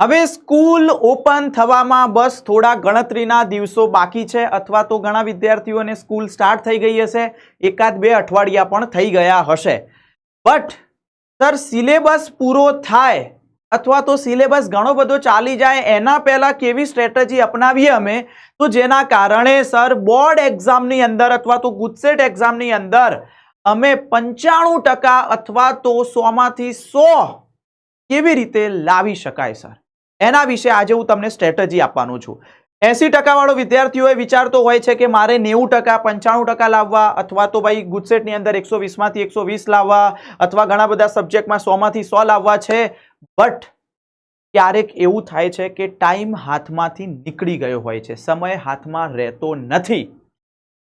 હવે school open થવામાં બસ થોડા ગણતરીના દિવસો બાકી છે, અથવા તો ઘણા વિદ્યાર્થીઓને સ્કૂલ સ્ટાર્ટ થઈ ગઈ હશે, એકાદ બે અઠવાડિયા પણ થઈ ગયા હશે. બટ સર સિલેબસ પૂરો થાય અથવા તો સિલેબસ ઘણો બધો ચાલી જાય એના પહેલા કેવી સ્ટ્રેટેજી અપનાવીએ અમે, તો જેના કારણે સર બોર્ડ એક્ઝામની અંદર અથવા તો ગુજસેટ એક્ઝામની અંદર અમે 95% અથવા તો 100માંથી 100 કેવી રીતે લાવી શકાય સર, એના વિશે આજે હું તમને સ્ટ્રેટેજી આપવાનો છું. 80% વાળો વિદ્યાર્થીઓ વિચારતો હોય છે કે મારે 90%, 95% લાવવા, અથવા તો ભાઈ ગુજસેટની અંદર 120માંથી 120 લાવવા, અથવા ઘણા બધા સબ્જેક્ટમાં 100માંથી 100 લાવવા છે. બટ ક્યારેક એવું થાય છે કે ટાઈમ હાથમાંથી નીકળી ગયો હોય છે, સમય હાથમાં રહેતો નથી.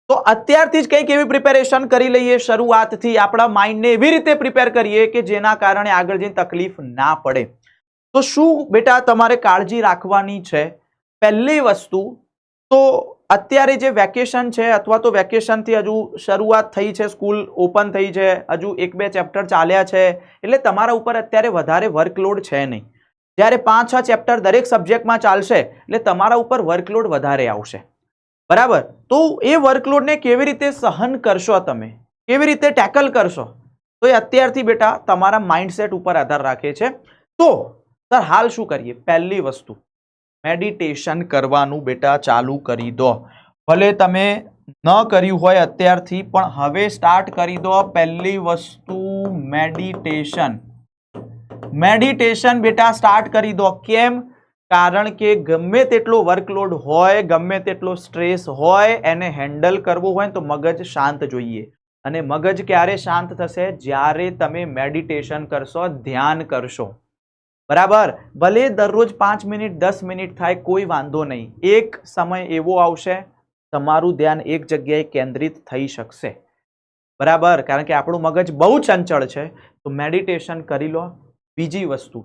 તો અત્યારથી જ કંઈક એવી પ્રિપેરેશન કરી લઈએ, શરૂઆતથી આપણા માઇન્ડને એવી રીતે પ્રિપેર કરીએ કે જેના કારણે આગળ જઈને તકલીફ ના પડે. તો શું બેટા તમારે કાળજી રાખવાની છે? પહેલી વસ્તુ તો અત્યારે જે વેકેશન છે અથવા તો વેકેશનથી હજુ શરૂઆત થઈ છે, સ્કૂલ ઓપન થઈ છે, હજુ 1-2 ચેપ્ટર ચાલ્યા છે, એટલે તમારા ઉપર અત્યારે વધારે વર્કલોડ છે નહીં. જ્યારે 5-6 ચેપ્ટર દરેક સબ્જેક્ટમાં ચાલશે એટલે તમારા ઉપર વર્કલોડ વધારે આવશે, બરાબર? તો એ વર્કલોડને કેવી રીતે સહન કરશો, તમે કેવી રીતે ટેકલ કરશો, તો એ અત્યારથી બેટા તમારા માઇન્ડસેટ ઉપર આધાર રાખે છે. તો સર હાલ શું કરીએ? પહેલી વસ્તુ મેડિટેશન કરવાનું બેટા ચાલુ કરી દો. ભલે તમે ન કર્યું હોય અત્યારથી, પણ હવે સ્ટાર્ટ કરી દો. પહેલી વસ્તુ મેડિટેશન. મેડિટેશન બેટા સ્ટાર્ટ કરી દો. કેમ? કારણ કે ગમે તેટલો વર્કલોડ હોય, ગમે તેટલો સ્ટ્રેસ હોય, એને હેન્ડલ કરવું હોય તો મગજ શાંત જોઈએ. અને મગજ ક્યારે શાંત થશે? જ્યારે તમે મેડિટેશન કરશો, ધ્યાન કરશો, બરાબર? ભલે દરરોજ 5 મિનિટ 10 મિનિટ થાય, કોઈ વાંધો નહીં. એક સમય એવો આવશે તમારું ધ્યાન એક જગ્યાએ કેન્દ્રિત થઈ શકશે, બરાબર? કારણ કે આપણું મગજ બહુ ચંચળ છે. તો મેડિટેશન કરી લો. બીજી વસ્તુ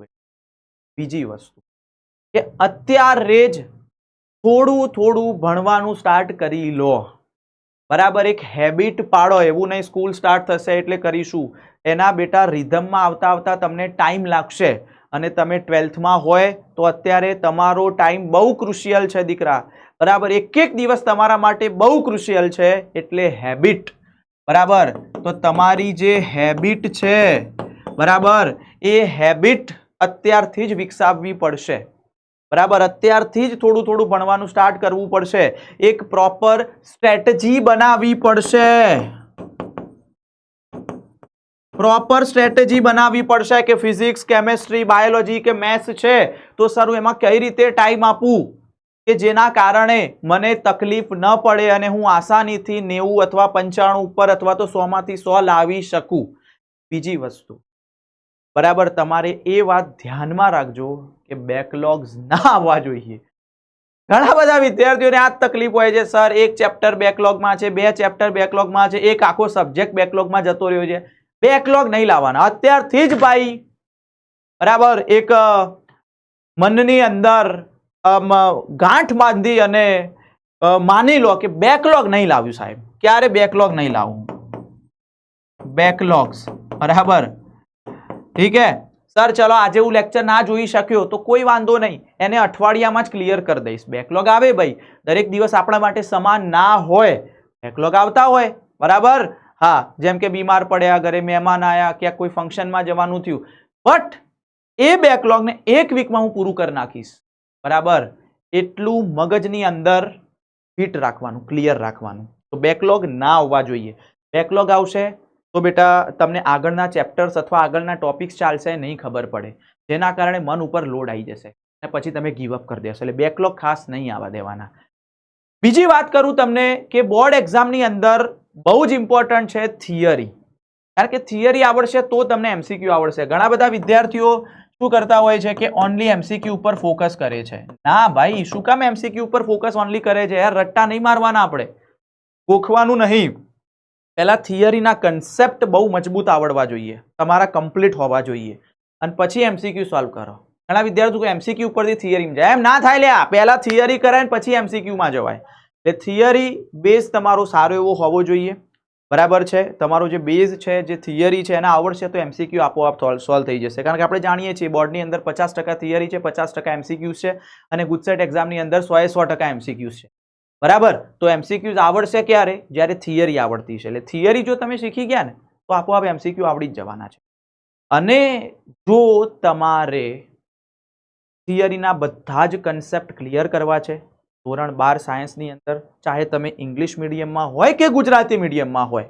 કે અત્યારે જ થોડું થોડું ભણવાનું સ્ટાર્ટ કરી લો, બરાબર? એક હેબિટ પાડો. એવું નહીં સ્કૂલ સ્ટાર્ટ થશે એટલે કરીશું. એના બેટા રિધમમાં આવતા આવતા તમને ટાઈમ લાગશે. અને તમે 12થમાં હોય તો અત્યારે તમારો ટાઈમ બહુ ક્રુશિયલ છે દીકરા, બરાબર? એક એક દિવસ તમારા માટે બહુ ક્રુશિયલ છે. એટલે હેબિટ, બરાબર? તો તમારી જે હેબિટ છે, બરાબર, એ હેબિટ અત્યારથી જ વિકસાવવી પડશે, બરાબર? અત્યારથી જ થોડું થોડું ભણવાનું સ્ટાર્ટ કરવું પડશે. એક પ્રોપર સ્ટ્રેટેજી બનાવવી પડશે. પ્રોપર સ્ટ્રેટેજી બનાવવી પડશે કે ફિઝિક્સ, કેમેસ્ટ્રી, બાયોલોજી કે મેથ્સ છે તો સર હું એમાં કઈ રીતે ટાઈમ આપું કે જેના કારણે મને તકલીફ ન પડે અને હું આસાનીથી 90 અથવા 95 ઉપર અથવા તો 100માંથી 100 લાવી શકું. બીજી વસ્તુ, બરાબર, તમારે એ વાત ધ્યાનમાં રાખજો કે બેકલોગ્સ ના આવવા જોઈએ. ઘણા બધા વિદ્યાર્થીઓને આ તકલીફ હોય છે, સર એક ચેપ્ટર બેકલોગમાં છે, 2 ચેપ્ટર બેકલોગમાં છે, એક આખો સબ્જેક્ટ બેકલોગમાં જતો રહ્યો છે. બેકલોગ નહીં લાવવાના અત્યારથી જ ભાઈ, બરાબર? એક મનની અંદર ગાંઠ બાંધી અને માની લો કે બેકલોગ નહીં લાવ્યું સાહેબ. ક્યારે બેકલોગ નહીં લાવવું? બેકલોગ્સ, બરાબર? ઠીક હે સર, ચલો આજે હું લેક્ચર ના જોઈ શક્યો તો કોઈ વાંધો નહીં, એને અઠવાડિયામાં જ ક્લિયર કરી દઈશ. બેકલોગ આવે ભાઈ, દરેક દિવસ આપણા માટે સમાન ના હોય, બેકલોગ આવતા હોય, બરાબર? હા, જેમ કે બીમાર પડ્યા, ઘરે મહેમાન આવ્યા, ક્યાંક કોઈ ફંક્શનમાં જવાનું થયું, બટ એ બેકલોગને 1 વીકમાં હું પૂરું કરી નાખીશ, બરાબર? એટલું મગજની અંદર ફિટ રાખવાનું, ક્લિયર રાખવાનું. તો બેકલોગ ના આવવા જોઈએ. બેકલોગ આવશે તો બેટા તમને આગળના ચેપ્ટર્સ અથવા આગળના ટોપિક્સ ચાલશે નહીં ખબર પડે, જેના કારણે મન ઉપર લોડ આવી જશે અને પછી તમે ગીવઅપ કરી દેશો. એટલે બેકલોગ ખાસ નહીં આવવા દેવાના. બીજી વાત કરું તમને કે બોર્ડ એક્ઝામની અંદર બહુ જ ઇમ્પોર્ટન્ટ છે થિયરી. કારણ કે થિયરી આવડશે તો તમને એમસીક્યુ આવડશે. ઘણા બધા વિદ્યાર્થીઓ શું કરતા હોય છે કે ઓનલી એમસીક્યુ ઉપર ફોકસ કરે છે. ના ભાઈ, શું કામ એમસીક્યુ ઉપર ફોકસ ઓનલી કરે છે? યાર રટ્ટા નહીં મારવાના, આપણે ગોખવાનું નહીં. પહેલા થિયરીના કન્સેપ્ટ બહુ મજબૂત આવડવા જોઈએ, તમારા કમ્પ્લીટ હોવા જોઈએ, અને પછી એમસીક્યુ સોલ્વ કરો. ઘણા વિદ્યાર્થીઓ એમસીક્યુ ઉપરથી થિયરીમાં જાય, એમ ના થાય લ્યા. પહેલા થિયરી કરાય ને પછી એમસીક્યુમાં જવાય. એટલે થિયરી બેઝ તમારો સારો એવો હોવો જોઈએ. બરાબર છે. તમારો જે બેઝ છે, જે થિયરી છે એના આવડશે તો MCQ આપોઆપ સોલ્વ થઈ જશે. કારણ કે આપણે જાણીએ છીએ બોર્ડની અંદર 50% થિયરી છે, 50% MCQ છે અને ગુજસેટ એક્ઝામની અંદર 100% MCQ છે. બરાબર. તો MCQ આવડશે ક્યારે? જ્યારે થિયરી આવડતી છે. એટલે થિયરી જો તમે શીખી ગયા ને તો આપોઆપ MCQ આવડી જ જવાના છે. અને જો તમારે થિયરીના બધા જ કન્સેપ્ટ ક્લિયર કરવા છે ધોરણ 12 સાયન્સની અંદર, ચાહે તમે ઇંગ્લિશ મીડિયમમાં હોય કે ગુજરાતી મીડિયમમાં હોય,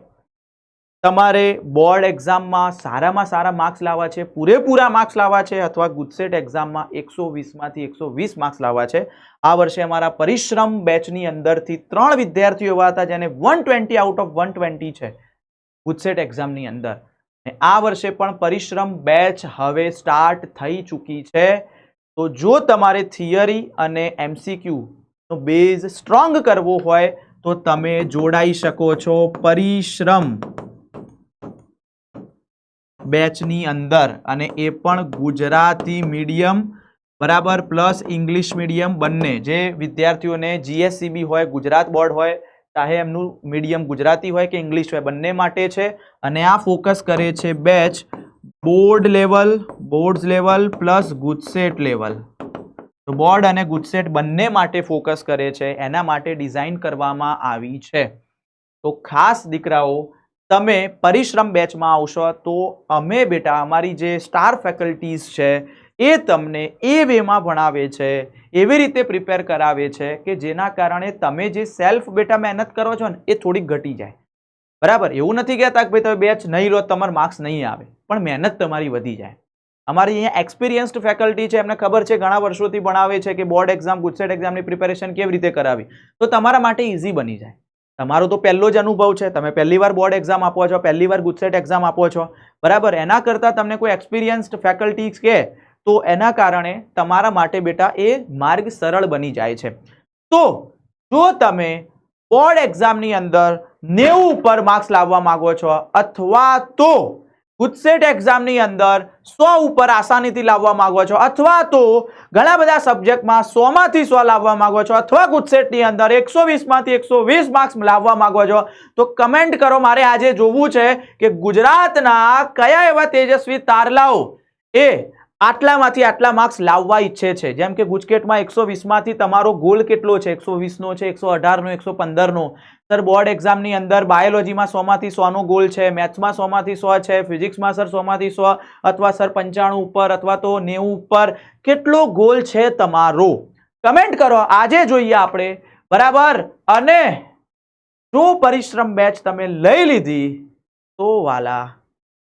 તમારે બોર્ડ એક્ઝામમાં સારામાં સારા માર્ક્સ લાવવા છે, પૂરેપૂરા માર્ક્સ લાવવા છે, અથવા ગુજસેટ એક્ઝામમાં 120 માંથી 120 માર્ક્સ લાવવા છે. આ વર્ષે અમારા પરિશ્રમ બેચની અંદરથી 3 વિદ્યાર્થીઓ એવા હતા જેને 120 આઉટ ઓફ 120 છે ગુજસેટ એક્ઝામની અંદર. આ વર્ષે પણ પરિશ્રમ બેચ હવે સ્ટાર્ટ થઈ ચૂકી છે. તો જો તમારે થિયરી અને MCQ નો બેઝ સ્ટ્રોંગ કરવો હોય તો તમે જોડાઈ શકો છો પરિશ્રમ બેચની અંદર, અને એ પણ ગુજરાતી મીડિયમ બરાબર પ્લસ ઇંગ્લિશ મીડિયમ બંને. જે વિદ્યાર્થીઓને GSCB હોય, ગુજરાત બોર્ડ હોય, ચાહે એમનું મીડિયમ ગુજરાતી હોય કે ઇંગ્લિશ હોય, બંને માટે છે. અને આ ફોકસ કરે છે batch board level plus GUJCET level. તો બોર્ડ અને ગુજસેટ બંને માટે ફોકસ કરે છે, એના માટે ડિઝાઇન કરવામાં આવી છે. તો ખાસ દીકરાઓ, તમે પરિશ્રમ બેચમાં આવશો તો અમે બેટા અમારી જે સ્ટાર ફેકલ્ટીઝ છે એ તમને એ વેમાં ભણાવે છે, એવી રીતે પ્રિપેર કરાવે છે કે જેના કારણે તમે જે સેલ્ફ બેટા મહેનત કરો છો ને એ થોડીક ઘટી જાય. બરાબર. એવું નથી કહેતા કે ભાઈ તમે બેચ નહીં લો તમારા માર્ક્સ નહીં આવે, પણ મહેનત તમારી વધી જાય. અમારી અહીંયા એક્સપિરિયન્સ્ડ ફેકલ્ટી છે, એમને ખબર છે, ઘણા વર્ષોથી ભણાવે છે કે બોર્ડ એક્ઝામ, ગુજસેટ એક્ઝામની પ્રિપેરેશન કેવી રીતે કરાવી, તો તમારા માટે ઇઝી બની જાય. તમારો તો પહેલો જ અનુભવ છે, તમે પહેલી વાર બોર્ડ એક્ઝામ આપો છો, પહેલી વાર ગુજસેટ એક્ઝામ આપો છો, બરાબર. એના કરતાં તમને કોઈ એક્સપિરિયન્સ્ડ ફેકલ્ટી કે તો એના કારણે તમારા માટે બેટા એ માર્ગ સરળ બની જાય છે. તો જો તમે બોર્ડ એક્ઝામની અંદર 90 ઉપર માર્ક્સ લાવવા માંગો છો, અથવા તો ગુજસેટ એક્ઝામની અંદર 100 ઉપર આસાનીથી લાવવા માંગો છો, અથવા તો ઘણા બધા સબ્જેક્ટમાં 100 માંથી 100 લાવવા માંગો છો, અથવા ગુજસેટની અંદર 120 માંથી 120 માર્ક્સ લાવવા માંગો છો, તો કમેન્ટ કરો. મારે આજે જોવું છે કે ગુજરાતના કયા એવા તેજસ્વી તારલાઓ એ આટલામાંથી આટલા માર્ક્સ લાવવા ઈચ્છે છે. જેમ કે ગુજકેટમાં 120 માંથી તમારો ગોલ કેટલો છે? 120 નો છે, 118 નો, 15 નો. સર બોર્ડ એક્ઝામની અંદર બાયોલોજીમાં 100 માંથી 100 નો ગોલ છે, મેથ્સમાં 100 માંથી 100 છે, ફિઝિક્સમાં સર 100 માંથી 100, અથવા સર 95 ઉપર, અથવા તો 90 ઉપર. કેટલો ગોલ છે તમારો? કમેન્ટ કરો. આજે જોઈએ આપણે, બરાબર. અને જો પરિશ્રમ બેચ તમે લઈ લીધી તો વાલા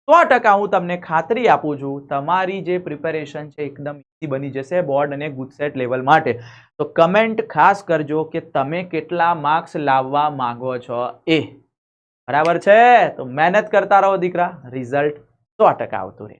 100% હું તમને ખાતરી આપું છું તમારી જે પ્રિપેરેશન છે એકદમ ઈઝી બની જશે બોર્ડ અને ગુજસેટ લેવલ માટે. તો કમેન્ટ ખાસ કરજો કે તમે કેટલા માર્ક્સ લાવવા માંગો છો એ. બરાબર છે? તો મહેનત કરતા રહો દીકરા, રિઝલ્ટ 100% આવતું રહે.